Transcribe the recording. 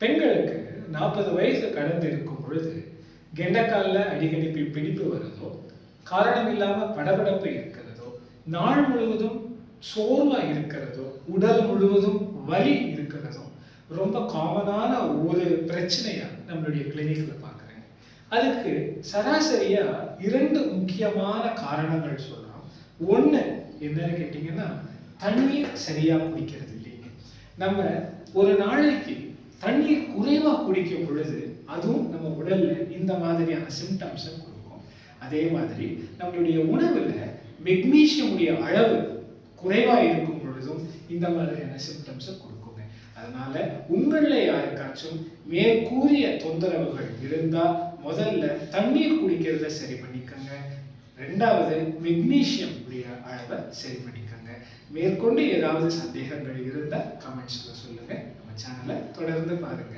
பெண்களுக்கு 40 வயசு கடந்து இருக்கும் பொழுது கெண்டக்காலில் அடிக்கடி பிடிப்பு வருதோ, காரணம் இல்லாம படபடப்பு இருக்கிறதோ, நாள் முழுவதும் சோர்வா இருக்கிறதோ, உடல் முழுவதும் வலி இருக்கிறதோ ரொம்ப காமனான ஒரு பிரச்சனையா நம்மளுடைய கிளினிக்ல பார்க்குறேன். அதுக்கு சராசரியா 2 முக்கியமான காரணங்கள் சொல்லலாம். ஒன்று என்னன்னு கேட்டீங்கன்னா, தண்ணீர் சரியா குடிக்கிறது இல்லைங்க. நம்ம ஒரு நாளைக்கு தண்ணீர் குறைவா குடிக்கும் பொழுது அதுவும் நம்ம உடல்ல இந்த மாதிரியான சிம்டம்ஸை கொடுக்கும். அதே மாதிரி நம்மளுடைய உணவுல மெக்னீசியம் உடைய அளவு குறைவா இருக்கும் பொழுதும் இந்த மாதிரியான சிம்டம்ஸை கொடுக்குங்க. அதனால உங்களில் யாருக்காச்சும் மேற்கூறிய தொந்தரவுகள் இருந்தா முதல்ல தண்ணீர் குடிக்கிறத சரி பண்ணிக்கோங்க. 2வது மெக்னீசியம் உடைய அளவை சரி பண்ணிக்கோங்க. மேற்கொண்டு ஏதாவது சந்தேகங்கள் இருந்தால் கமெண்ட்ஸ்ல சொல்லுங்க. நம்ம சேனலை தொடர்ந்து பாருங்க.